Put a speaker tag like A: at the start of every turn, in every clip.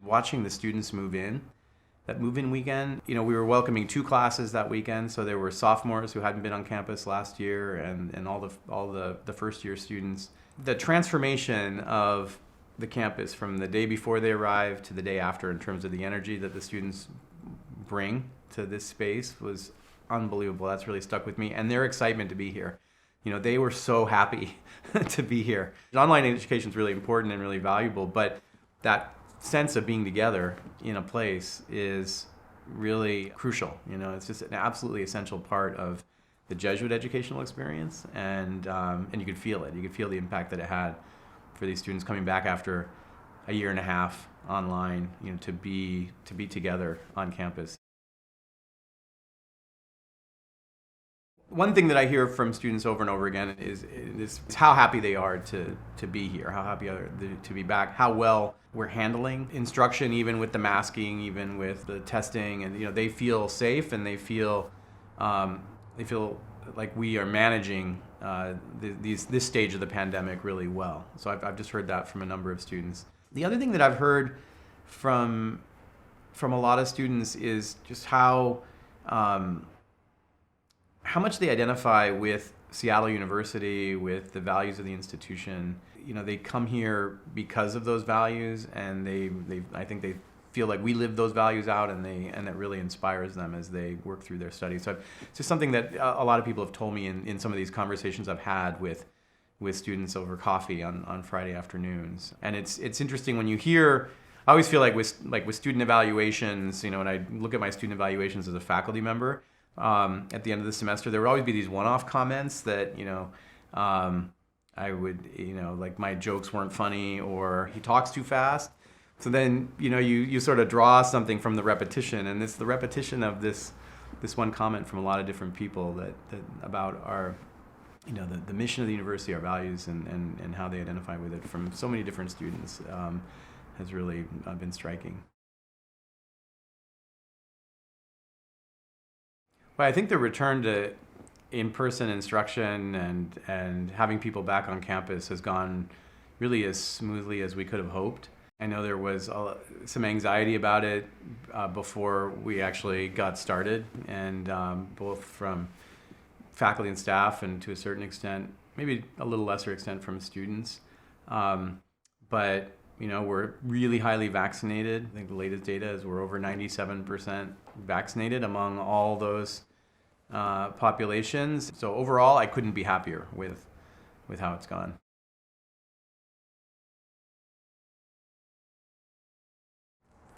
A: Watching the students that move-in weekend, we were welcoming 2 classes that weekend, so there were sophomores who hadn't been on campus last year and all the first-year students. The transformation of the campus from the day before they arrived to the day after in terms of the energy that the students bring to this space was unbelievable. That's really stuck with me, and their excitement to be here. They were so happy to be here. Online education is really important and really valuable, but that sense of being together in a place is really crucial. It's just an absolutely essential part of the Jesuit educational experience, and you could feel it. You could feel the impact that it had for these students coming back after a year and a half online, to be together on campus. One thing that I hear from students over and over again is how happy they are to be here, how happy are they to be back, how well we're handling instruction, even with the masking, even with the testing, and they feel safe and they feel like we are managing this stage of the pandemic really well. So I've just heard that from a number of students. The other thing that I've heard from a lot of students is just how much they identify with Seattle University, with the values of the institution. They come here because of those values, and I think they feel like we live those values out, and that really inspires them as they work through their studies. So it's just something that a lot of people have told me in some of these conversations I've had with students over coffee on Friday afternoons. And it's interesting when you hear. I always feel like with student evaluations, when I look at my student evaluations as a faculty member, at the end of the semester, there would always be these one-off comments that, I would, like my jokes weren't funny or he talks too fast. So then, you sort of draw something from the repetition, and it's the repetition of this one comment from a lot of different people that about our, the mission of the university, our values, and how they identify with it from so many different students has really been striking. But I think the return to in-person instruction and having people back on campus has gone really as smoothly as we could have hoped. I know there was some anxiety about it before we actually got started, and both from faculty and staff, and to a certain extent, maybe a little lesser extent from students. But we're really highly vaccinated. I think the latest data is we're over 97% vaccinated among all those populations. So overall, I couldn't be happier with how it's gone.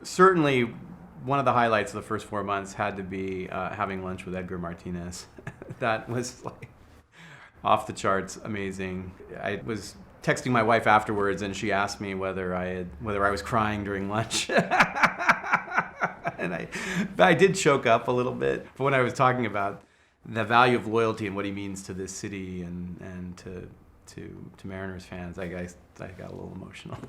A: Certainly, one of the highlights of the first 4 months had to be having lunch with Edgar Martinez. That was like off the charts amazing. I was texting my wife afterwards, and she asked me whether I was crying during lunch. And I did choke up a little bit. But when I was talking about the value of loyalty and what he means to this city and to Mariners fans, I got a little emotional.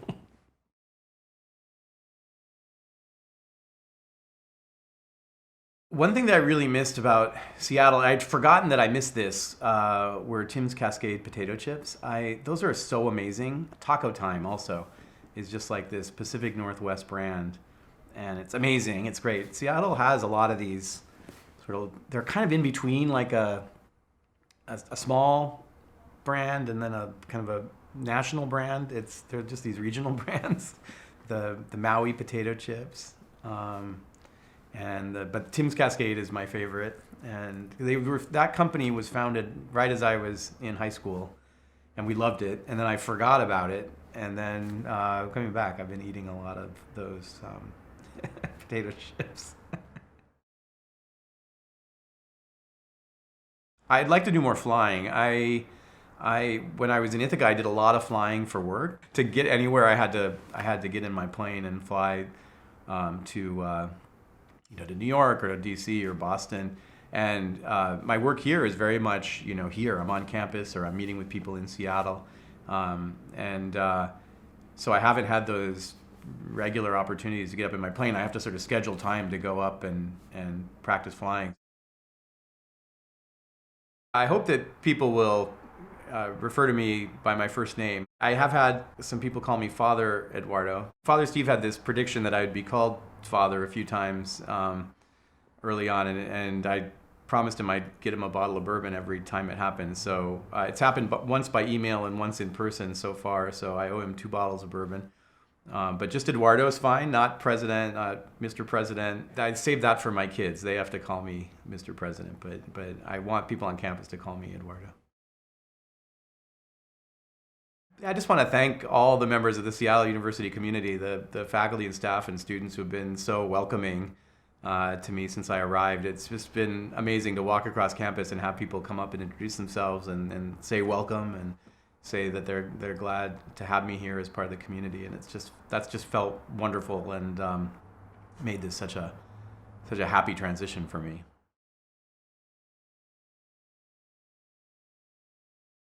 A: One thing that I really missed about Seattle, I'd forgotten that I missed this, were Tim's Cascade potato chips. Those are so amazing. Taco Time also is just like this Pacific Northwest brand, and it's amazing. It's great. Seattle has a lot of these they're kind of in between, like a small brand and then a kind of a national brand. They're just these regional brands. The Maui potato chips. But Tim's Cascade is my favorite, and that company was founded right as I was in high school, and we loved it. And then I forgot about it, and then coming back, I've been eating a lot of those potato chips. I'd like to do more flying. When I was in Ithaca, I did a lot of flying for work. To get anywhere, I had to get in my plane and fly to New York or to DC or Boston. And my work here is very much, here. I'm on campus or I'm meeting with people in Seattle. So I haven't had those regular opportunities to get up in my plane. I have to sort of schedule time to go up and practice flying. I hope that people will refer to me by my first name. I have had some people call me Father Eduardo. Father Steve had this prediction that I would be called Father a few times early on, and I promised him I'd get him a bottle of bourbon every time it happened. So it's happened once by email and once in person so far. So I owe him 2 bottles of bourbon. But just Eduardo is fine, not President, Mr. President. I saved that for my kids. They have to call me Mr. President, but I want people on campus to call me Eduardo. I just want to thank all the members of the Seattle University community, the faculty and staff and students who have been so welcoming to me since I arrived. It's just been amazing to walk across campus and have people come up and introduce themselves and say welcome and say that they're glad to have me here as part of the community. And that's just felt wonderful and made this such a happy transition for me.